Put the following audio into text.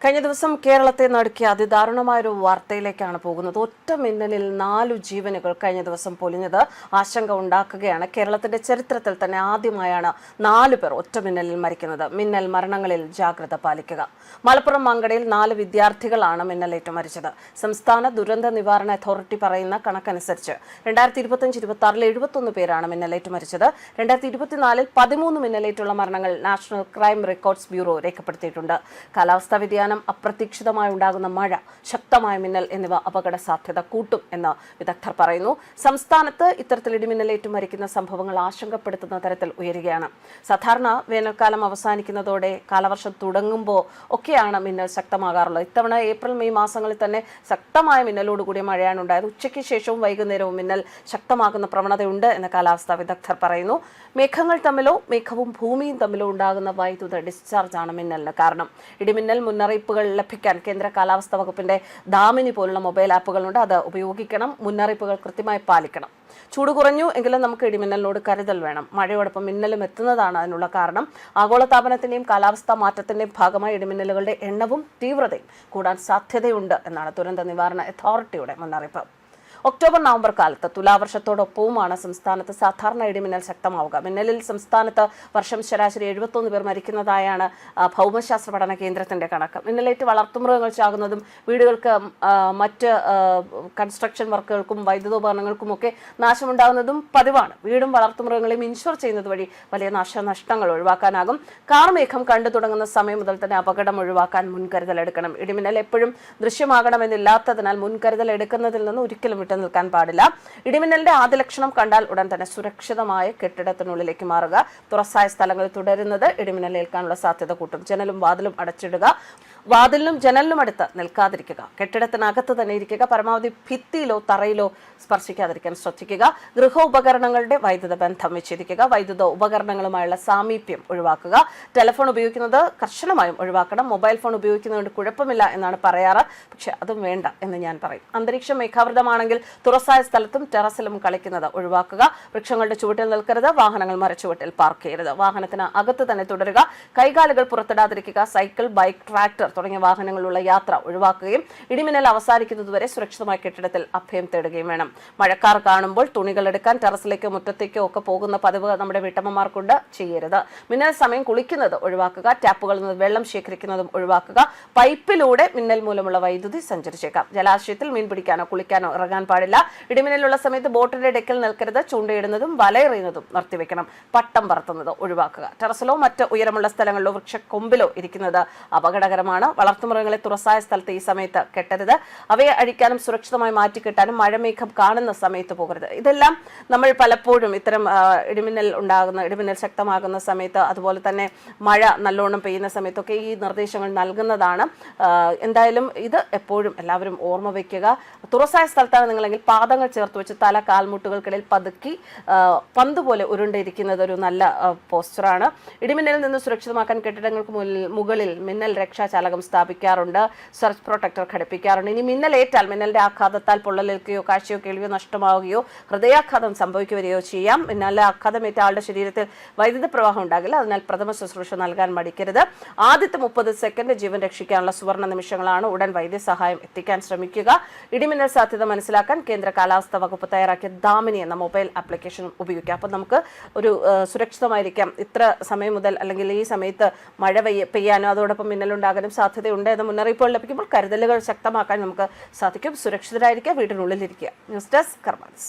കഴിഞ്ഞ ദിവസം കേരളത്തെ നടുക്കിയ അതിദാരുണമായൊരു വാർത്തയിലേക്കാണ് പോകുന്നത്. ഒറ്റ മിന്നലിൽ 4 ജീവനുകൾ കഴിഞ്ഞ ദിവസം പൊലിഞ്ഞത് ആശങ്ക ഉണ്ടാക്കുകയാണ്. കേരളത്തിന്റെ ചരിത്രത്തിൽ തന്നെ ആദ്യമായാണ് 4 പേർ ഒറ്റ മിന്നലിൽ മരിക്കുന്നത്. മിന്നൽ മരണങ്ങളിൽ ജാഗ്രത പാലിക്കുക. മലപ്പുറം മങ്കടയിൽ 4 വിദ്യാർത്ഥികളാണ് മിന്നലേറ്റ് മരിച്ചത്. സംസ്ഥാന ദുരന്ത നിവാരണ അതോറിറ്റി പറയുന്ന കണക്കനുസരിച്ച് 2025-26 71 പേരാണ് മിന്നലേറ്റ് മരിച്ചത്. 2024 13 മിന്നലേറ്റുള്ള മരണങ്ങൾ നാഷണൽ ക്രൈം റെക്കോർഡ്സ് ബ്യൂറോ രേഖപ്പെടുത്തിയിട്ടുണ്ട്. കാലാവസ്ഥാ വ്യതിയാനം, അപ്രതീക്ഷിതമായി ഉണ്ടാകുന്ന മഴ, ശക്തമായ മിന്നൽ എന്നിവ അപകട സാധ്യത കൂട്ടും എന്ന് വിദഗ്ധർ പറയുന്നു. സംസ്ഥാനത്ത് ഇത്തരത്തിൽ ഇടിമിന്നലേറ്റ് മരിക്കുന്ന സംഭവങ്ങൾ ആശങ്കപ്പെടുത്തുന്ന തരത്തിൽ ഉയരുകയാണ്. സാധാരണ വേനൽക്കാലം അവസാനിക്കുന്നതോടെ കാലവർഷം തുടങ്ങുമ്പോൾ ഒക്കെയാണ് മിന്നൽ ശക്തമാകാറുള്ളത്. ഇത്തവണ ഏപ്രിൽ മെയ് മാസങ്ങളിൽ തന്നെ ശക്തമായ മിന്നലോടുകൂടിയ മഴയാണ് ഉണ്ടായത്. ഉച്ചയ്ക്ക് ശേഷവും വൈകുന്നേരവും മിന്നൽ ശക്തമാകുന്ന പ്രവണതയുണ്ട് എന്ന് കാലാവസ്ഥാ വിദഗ്ധർ പറയുന്നു. മേഘങ്ങൾ തമ്മിലോ മേഘവും ഭൂമിയും തമ്മിലോ ഉണ്ടാകുന്ന വൈദ്യുത ഡിസ്ചാർജാണ് മിന്നലിന് കാരണം. ഇടിമിന്നൽ മുന്നറിയിപ്പുകൾ ലഭിക്കാൻ കേന്ദ്ര കാലാവസ്ഥാ വകുപ്പിന്റെ ദാമിനി പോലുള്ള മൊബൈൽ ആപ്പുകളുണ്ട്. അത് ഉപയോഗിക്കണം. മുന്നറിയിപ്പുകൾ കൃത്യമായി പാലിക്കണം. ചൂട് കുറഞ്ഞു എങ്കിലും നമുക്ക് ഇടിമിന്നലിനോട് കരുതൽ വേണം. മഴയോടൊപ്പം മിന്നലും എത്തുന്നതാണ് അതിനുള്ള കാരണം. ആഗോളതാപനത്തിന്റെയും കാലാവസ്ഥാ മാറ്റത്തിന്റെയും ഭാഗമായി ഇടിമിന്നലുകളുടെ എണ്ണവും തീവ്രതയും കൂടാൻ സാധ്യതയുണ്ട് എന്നാണ് ദുരന്ത നിവാരണ അതോറിറ്റിയുടെ മുന്നറിയിപ്പ്. ഒക്ടോബർ നവംബർ കാലത്ത് തുലാവർഷത്തോടൊപ്പവുമാണ് സംസ്ഥാനത്ത് സാധാരണ ഇടിമിന്നൽ ശക്തമാവുക. മിന്നലിൽ സംസ്ഥാനത്ത് വർഷം ശരാശരി 71 പേർ മരിക്കുന്നതായാണ് ഭൗമശാസ്ത്ര പഠന കേന്ദ്രത്തിന്റെ കണക്ക്. മിന്നലേറ്റ് വളർത്തുമൃഗങ്ങൾ ചാകുന്നതും വീടുകൾക്ക് മറ്റ് കൺസ്ട്രക്ഷൻ വർക്കുകൾക്കും വൈദ്യുതോപകരണങ്ങൾക്കുമൊക്കെ നാശമുണ്ടാകുന്നതും പതിവാണ്. വീടും വളർത്തുമൃഗങ്ങളെയും ഇൻഷുർ ചെയ്യുന്നത് വഴി വലിയ നാശനഷ്ടങ്ങൾ ഒഴിവാക്കാനാകും. കാർമേഘം കണ്ടു തുടങ്ങുന്ന സമയം മുതൽ തന്നെ അപകടം ഒഴിവാക്കാൻ മുൻകരുതൽ എടുക്കണം. ഇടിമിന്നൽ എപ്പോഴും ദൃശ്യമാകണമെന്നില്ലാത്തതിനാൽ മുൻകരുതൽ എടുക്കുന്നതിൽ നിന്ന് ഒരിക്കലും നിൽക്കാൻ പാടില്ല. ഇടിമിന്നലിന്റെ ആദ്യ ലക്ഷണം കണ്ടാൽ ഉടൻ തന്നെ സുരക്ഷിതമായ കെട്ടിടത്തിനുള്ളിലേക്ക് മാറുക. തുറസായ സ്ഥലങ്ങളിൽ തുടരുന്നത് ഇടിമിന്നൽ ഏൽക്കാനുള്ള സാധ്യത കൂട്ടും. ജനലും വാതിലും അടച്ചിടുക. വാതിലിനും ജനലിനും അടുത്ത് നിൽക്കാതിരിക്കുക. കെട്ടിടത്തിനകത്ത് തന്നെ ഇരിക്കുക. പരമാവധി ഭിത്തിയിലോ തറയിലോ സ്പർശിക്കാതിരിക്കാൻ ശ്രദ്ധിക്കുക. ഗൃഹോപകരണങ്ങളുടെ വൈദ്യുത ബന്ധം വിച്ഛേദിക്കുക. വൈദ്യുത ഉപകരണങ്ങളുമായുള്ള സാമീപ്യം ഒഴിവാക്കുക. ടെലിഫോൺ ഉപയോഗിക്കുന്നത് കർശനമായും ഒഴിവാക്കണം. മൊബൈൽ ഫോൺ ഉപയോഗിക്കുന്നതുകൊണ്ട് കുഴപ്പമില്ല എന്നാണ് പറയാറ്. പക്ഷെ അതും വേണ്ട എന്ന് ഞാൻ പറയും. അന്തരീക്ഷം മേഘാവൃതമാണെങ്കിൽ തുറസായ സ്ഥലത്തും ടെറസിലും കളിക്കുന്നത് ഒഴിവാക്കുക. വൃക്ഷങ്ങളുടെ ചുവട്ടിൽ നിൽക്കരുത്. വാഹനങ്ങൾ മരച്ചുവട്ടിൽ പാർക്ക് ചെയ്യരുത്. വാഹനത്തിന് അകത്ത് തന്നെ തുടരുക. കൈകാലുകൾ പുറത്തിടാതിരിക്കുക. സൈക്കിൾ, ബൈക്ക്, ട്രാക്ടർ തുടങ്ങിയ വാഹനങ്ങളിലുള്ള യാത്ര ഒഴിവാക്കുകയും ഇടിമിന്നൽ അവസാനിക്കുന്നതുവരെ സുരക്ഷിതമായ കെട്ടിടത്തിൽ അഭയം തേടുകയും വേണം. മഴക്കാർ കാണുമ്പോൾ തുണികൾ എടുക്കാൻ ടെറസിലേക്കോ മുറ്റത്തേക്കോ ഒക്കെ പോകുന്ന പതിവ് നമ്മുടെ വീട്ടമ്മമാർക്കുണ്ട്. ചെയ്യരുത്. മിന്നൽ സമയം കുളിക്കുന്നത് ഒഴിവാക്കുക. ടാപ്പുകളിൽ നിന്ന് വെള്ളം ശേഖരിക്കുന്നതും ഒഴിവാക്കുക. പൈപ്പിലൂടെ മിന്നൽ മൂലമുള്ള വൈദ്യുതി സഞ്ചരിച്ചേക്കാം. ജലാശയത്തിൽ മീൻ പിടിക്കാനോ കുളിക്കാനോ ഇറങ്ങാൻ പാടില്ല. ഇടിമിന്നലുള്ള സമയത്ത് ബോട്ടിന്റെ ഡെക്കിൽ നിൽക്കരുത്. ചൂണ്ടയിടുന്നതും വലയെറിയുന്നതും നിർത്തിവെക്കണം. പട്ടം പറത്തുന്നത് ഒഴിവാക്കുക. ടെറസിലോ മറ്റ് ഉയരമുള്ള സ്ഥലങ്ങളിലോ വൃക്ഷക്കൊമ്പിലോ ഇരിക്കുന്നത് അപകടകരമാണ്. വളർത്തുമൃഗങ്ങളെ തുറസായ സ്ഥലത്ത് ഈ സമയത്ത് കെട്ടരുത്. അവയെ അഴിക്കാനും സുരക്ഷിതമായി മാറ്റിക്കെട്ടാനും മഴമേഘം കാണുന്ന സമയത്ത് പോകരുത്. ഇതെല്ലാം നമ്മൾ പലപ്പോഴും ഇത്തരം ഇടിമിന്നൽ ശക്തമാകുന്ന സമയത്ത്, അതുപോലെ തന്നെ മഴ നല്ലോണം പെയ്യുന്ന സമയത്തൊക്കെ ഈ നിർദ്ദേശങ്ങൾ നൽകുന്നതാണ്. എന്തായാലും ഇത് എപ്പോഴും എല്ലാവരും ഓർമ്മ വയ്ക്കുക. തുറസായ സ്ഥലത്താണ് നിങ്ങളെങ്കിൽ പാദങ്ങൾ ചേർത്ത് വെച്ച് തല കാൽമുട്ടുകൾക്കിടയിൽ പതുക്കി പന്ത് പോലെ ഉരുണ്ടിരിക്കുന്നത് ഒരു നല്ല പോസ്റ്ററാണ്. ഇടിമിന്നലിൽ നിന്ന് സുരക്ഷിതമാക്കാൻ കെട്ടിടങ്ങൾക്ക് മുകളിൽ മിന്നൽ രക്ഷാചാലകം സ്ഥാപിക്കാറുണ്ട്. Search protector ഘടിപ്പിക്കാറുണ്ട്. ഇനി മിന്നലേറ്റാൽ മിന്നലിന്റെ ആഘാതത്താൽ പൊള്ളലേൽക്കുകയോ കാഴ്ചയോ കേൾവിയോ നഷ്ടമാവുകയോ ഹൃദയാഘാതം സംഭവിക്കുകയോ ചെയ്യാം. മിന്നലിന്റെ ആഘാതമേറ്റ ആളുടെ ശരീരത്തിൽ വൈദ്യുത പ്രവാഹം ഉണ്ടാകില്ല. അതിനാൽ പ്രഥമ ശുശ്രൂഷ നൽകാൻ മടിക്കരുത്. ആദ്യത്തെ 30 സെക്കൻഡ് ജീവൻ രക്ഷിക്കാനുള്ള സുവർണ്ണ നിമിഷങ്ങളാണ്. ഉടൻ വൈദ്യസഹായം എത്തിക്കാൻ ശ്രമിക്കുക. ഇടിമിന്നൽ സാധ്യത മനസ്സിലാക്കാൻ കേന്ദ്ര കാലാവസ്ഥാ വകുപ്പ് തയ്യാറാക്കിയ ദാമിനി എന്ന മൊബൈൽ ആപ്ലിക്കേഷൻ ഉപയോഗിക്കാം. അപ്പോൾ നമുക്ക് ഒരു സുരക്ഷിതമായിരിക്കാം. ഇത്ര സമയം മുതൽ അല്ലെങ്കിൽ ഈ സമയത്ത് മഴ പെയ്യാനോ അതോടൊപ്പം മിന്നലുണ്ടാകാനും സാധ്യതയുണ്ട് എന്ന മുന്നറിയിപ്പുകൾ ലഭിക്കുമ്പോൾ കരുതലുകൾ ശക്തമാക്കാൻ നമുക്ക് സാധിക്കും. സുരക്ഷിതരായിരിക്കുക. വീടിനുള്ളിലിരിക്കുക. News desk കർമാൻസ്.